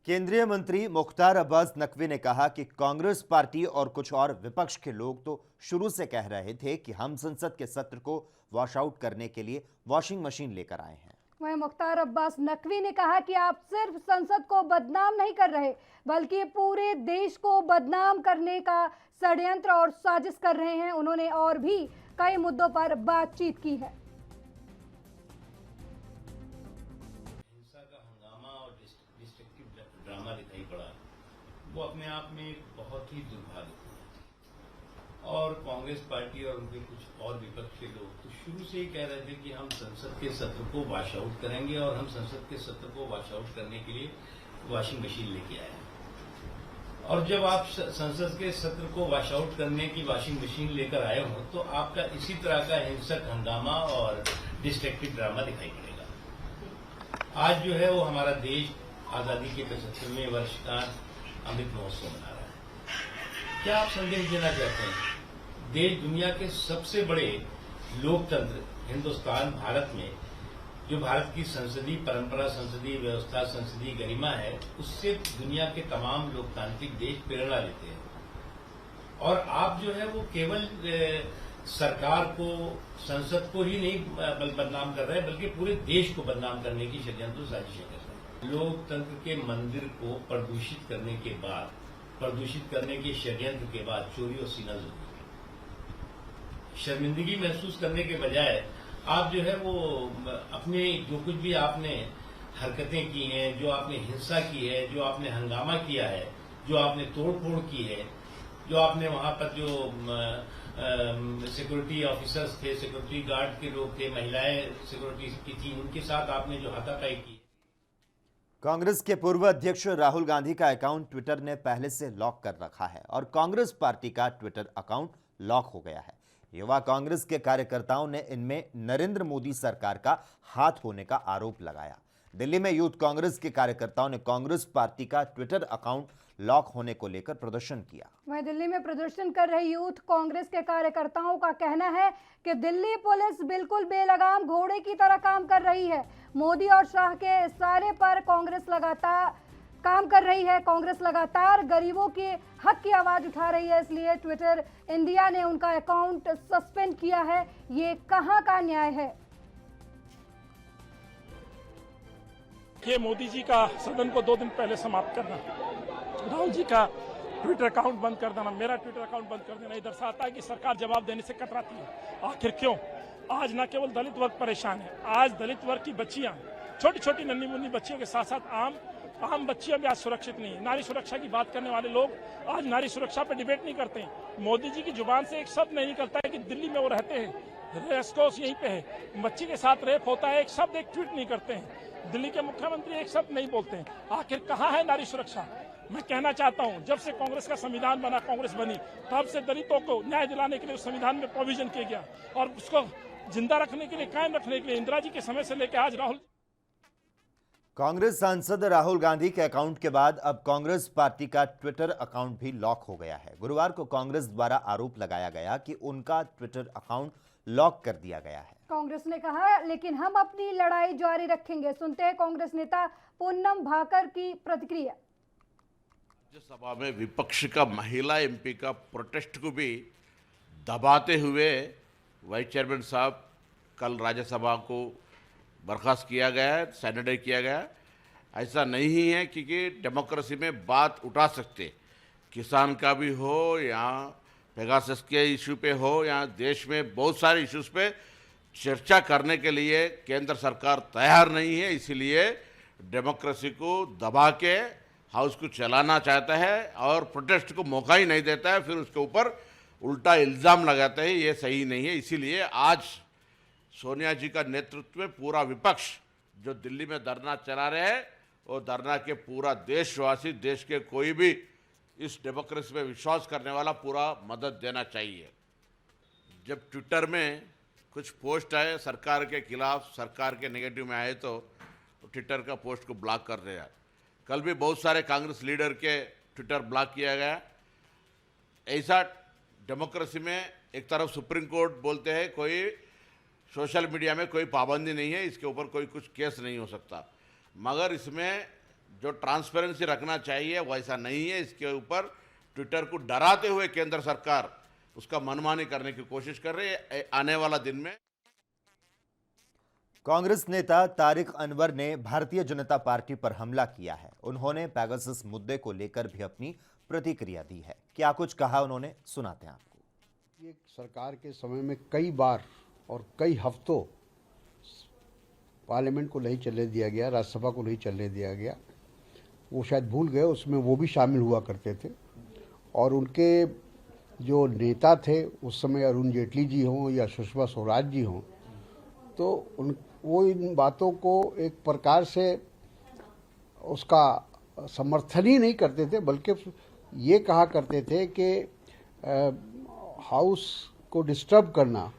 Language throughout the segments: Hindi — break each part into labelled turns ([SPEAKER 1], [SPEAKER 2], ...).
[SPEAKER 1] केंद्रीय मंत्री मुख्तार अब्बास नकवी ने कहा कि कांग्रेस पार्टी और कुछ और विपक्ष के लोग तो शुरू से कह रहे थे कि हम संसद के सत्र को वॉश आउट करने के लिए वॉशिंग मशीन लेकर आए हैं।
[SPEAKER 2] वहीं मुख्तार अब्बास नकवी ने कहा कि आप सिर्फ संसद को बदनाम नहीं कर रहे, बल्कि पूरे देश को बदनाम करने का षड्यंत्र और साजिश कर रहे हैं। उन्होंने और भी कई मुद्दों पर बातचीत की है।
[SPEAKER 3] ड्रामा दिखाई पड़ा, वो अपने आप में एक बहुत ही दुर्भाग्य है। और कांग्रेस पार्टी और उनके कुछ और विपक्ष के लोग तो शुरू से ही कह रहे थे कि हम संसद के सत्र को वॉश आउट करेंगे और हम संसद के सत्र को वॉश आउट करने के लिए वॉशिंग मशीन लेके आए हैं। और जब आप संसद के सत्र को वॉश आउट करने की वॉशिंग मशीन लेकर आए हो तो आपका इसी तरह का हिंसक हंगामा और डिस्ट्रक्टिव ड्रामा दिखाई पड़ेगा। आज जो है वो हमारा देश आजादी के 75वें वर्ष का अमृत महोत्सव मना रहा है। क्या आप संदेश देना चाहते हैं? देश दुनिया के सबसे बड़े लोकतंत्र हिंदुस्तान भारत में, जो भारत की संसदीय परंपरा, संसदीय व्यवस्था, संसदीय गरिमा है, उससे दुनिया के तमाम लोकतांत्रिक देश प्रेरणा लेते हैं। और आप जो है वो केवल सरकार को, संसद को ही नहीं बदनाम कर रहे हैं, बल्कि पूरे देश को बदनाम करने की षड्यंत्र साजिशें कर रहे हैं। लोकतंत्र के मंदिर को प्रदूषित करने के बाद, प्रदूषित करने के षड्यंत्र के बाद चोरी और सीनाजोरी, शर्मिंदगी महसूस करने के बजाय आप जो है वो अपने जो कुछ भी आपने हरकतें की हैं, जो आपने हिंसा की है, जो आपने हंगामा किया है, जो आपने तोड़फोड़ की है, जो आपने वहां पर जो सिक्योरिटी ऑफिसर्स थे, सिक्योरिटी गार्ड के लोग थे, महिलाएं सिक्योरिटी की थी, उनके साथ आपने जो हाथापाई की।
[SPEAKER 1] कांग्रेस के पूर्व अध्यक्ष राहुल गांधी का अकाउंट ट्विटर ने पहले से लॉक कर रखा है और कांग्रेस पार्टी का ट्विटर अकाउंट लॉक हो गया है। युवा कांग्रेस के कार्यकर्ताओं ने इनमें नरेंद्र मोदी सरकार का हाथ होने का आरोप लगाया। दिल्ली में यूथ कांग्रेस के कार्यकर्ताओं ने कांग्रेस पार्टी का ट्विटर अकाउंट लॉक होने को लेकर प्रदर्शन किया।
[SPEAKER 2] वहीं दिल्ली में प्रदर्शन कर रहे यूथ कांग्रेस के कार्यकर्ताओं का कहना है कि दिल्ली पुलिस बिल्कुल बेलगाम घोड़े की तरह काम कर रही है। मोदी और शाह के इशारे पर कांग्रेस लगातार काम कर रही है। कांग्रेस लगातार गरीबों के हक की आवाज उठा रही है, इसलिए ट्विटर इंडिया ने उनका अकाउंट सस्पेंड किया है। ये कहां का न्याय है?
[SPEAKER 4] ये मोदी जी का सदन को 2 दिन पहले समाप्त करना, राहुल जी का ट्विटर अकाउंट बंद कर देना, मेरा ट्विटर अकाउंट बंद कर देना, ये दर्शाता है कि सरकार जवाब देने से कतराती है। आखिर क्यों? आज न केवल दलित वर्ग परेशान है, आज दलित वर्ग की बच्चियां, छोटी छोटी नन्ही मुन्नी बच्चियों के साथ साथ आम बच्चियां भी आज सुरक्षित नहीं है। नारी सुरक्षा की बात करने वाले लोग आज नारी सुरक्षा पर डिबेट नहीं करते हैं। मोदी जी की जुबान से एक शब्द नहीं निकलता है कि दिल्ली में वो रहते हैं, रेस्कोस यहीं पे है, बच्ची के साथ रेप होता है, एक शब्द, एक ट्वीट नहीं करते हैं। दिल्ली के मुख्यमंत्री एक शब्द नहीं बोलते हैं। आखिर कहाँ है नारी सुरक्षा? मैं कहना चाहता हूं, जब से कांग्रेस का संविधान बना, कांग्रेस बनी, तब से दलितों को न्याय दिलाने के लिए उस संविधान में प्रोविजन किया गया और उसको जिंदा रखने के लिए, कायम रखने के लिए इंदिरा जी के समय से लेकर आज राहुल।
[SPEAKER 1] कांग्रेस सांसद राहुल गांधी के अकाउंट के बाद अब कांग्रेस पार्टी का ट्विटर अकाउंट भी लॉक हो गया है। गुरुवार को कांग्रेस द्वारा आरोप लगाया गया कि उनका ट्विटर अकाउंट लॉक कर दिया गया है।
[SPEAKER 2] कांग्रेस ने कहा, लेकिन हम अपनी लड़ाई जारी रखेंगे। सुनते हैं कांग्रेस नेता पूनम भाकर की प्रतिक्रिया।
[SPEAKER 5] राज्यसभा में विपक्ष का महिला एमपी का प्रोटेस्ट को भी दबाते हुए वाइस चेयरमैन साहब कल राज्यसभा को बर्खास्त किया गया है, सैनिटाइज किया गया है। ऐसा नहीं है क्योंकि डेमोक्रेसी में बात उठा सकते, किसान का भी हो या पेगासस के इशू पे हो या देश में बहुत सारे इश्यूज पे चर्चा करने के लिए केंद्र सरकार तैयार नहीं है। इसीलिए डेमोक्रेसी को दबा के हाउस को चलाना चाहता है और प्रोटेस्ट को मौका ही नहीं देता है, फिर उसके ऊपर उल्टा इल्ज़ाम लगाता है। ये सही नहीं है। इसीलिए आज सोनिया जी का नेतृत्व में पूरा विपक्ष जो दिल्ली में धरना चला रहे हैं, वो धरना के पूरा देशवासी, देश के कोई भी इस डेमोक्रेसी में विश्वास करने वाला पूरा मदद देना चाहिए। जब ट्विटर में कुछ पोस्ट आए सरकार के खिलाफ, सरकार के नेगेटिव में आए, तो ट्विटर का पोस्ट को ब्लॉक कर दिया। कल भी बहुत सारे कांग्रेस लीडर के ट्विटर ब्लॉक किया गया। ऐसा डेमोक्रेसी में एक तरफ सुप्रीम कोर्ट बोलते हैं कोई सोशल मीडिया में कोई पाबंदी नहीं है, इसके ऊपर कोई कुछ केस नहीं हो सकता, मगर इसमें जो ट्रांसपेरेंसी रखना चाहिए वैसा नहीं है। इसके ऊपर ट्विटर को डराते हुए केंद्र सरकार उसका मनमानी करने की कोशिश कर रही है। आने वाला दिन में
[SPEAKER 1] कांग्रेस नेता तारिक अनवर ने भारतीय जनता पार्टी पर हमला किया है। उन्होंने पेगासस मुद्दे को लेकर भी अपनी प्रतिक्रिया दी है। क्या कुछ कहा उन्होंने, सुनाते हैं आपको।
[SPEAKER 6] ये सरकार के समय में कई बार और कई हफ्तों पार्लियामेंट को नहीं चलने दिया गया, राज्यसभा को नहीं चलने दिया गया। वो शायद भूल गए, उसमें वो भी शामिल हुआ करते थे। और उनके जो नेता थे उस समय, अरुण जेटली जी हों या सुषमा स्वराज जी हों, तो वो इन बातों को एक प्रकार से उसका समर्थन ही नहीं करते थे, बल्कि ये कहा करते थे कि हाउस को डिस्टर्ब करना,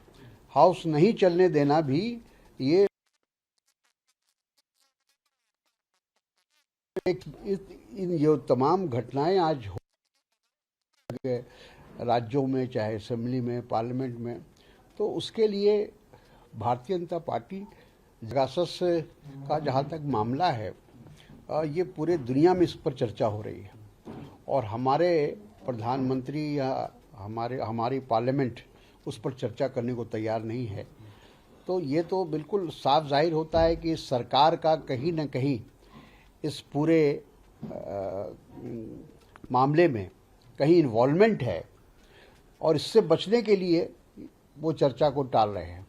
[SPEAKER 6] हाउस नहीं चलने देना भी ये इन जो तमाम घटनाएं आज हो राज्यों में, चाहे असेंबली में, पार्लियामेंट में, तो उसके लिए भारतीय जनता पार्टी पेगासस का जहाँ तक मामला है, ये पूरे दुनिया में इस पर चर्चा हो रही है। और हमारे प्रधानमंत्री या हमारी पार्लियामेंट उस पर चर्चा करने को तैयार नहीं है। तो ये तो बिल्कुल साफ जाहिर होता है कि सरकार का कहीं न कहीं इस पूरे मामले में कहीं इन्वॉल्वमेंट है, और इससे बचने के लिए वो चर्चा को टाल रहे हैं।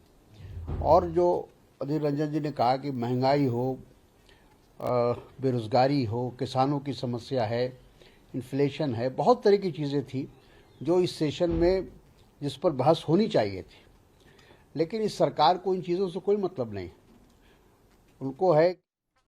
[SPEAKER 6] और जो अधीर रंजन जी ने कहा कि महंगाई हो, बेरोज़गारी हो, किसानों की समस्या है, इन्फ्लेशन है, बहुत तरह की चीज़ें थी जो इस सेशन में जिस पर बहस होनी चाहिए थी। लेकिन इस सरकार को इन चीज़ों से कोई मतलब नहीं। उनको है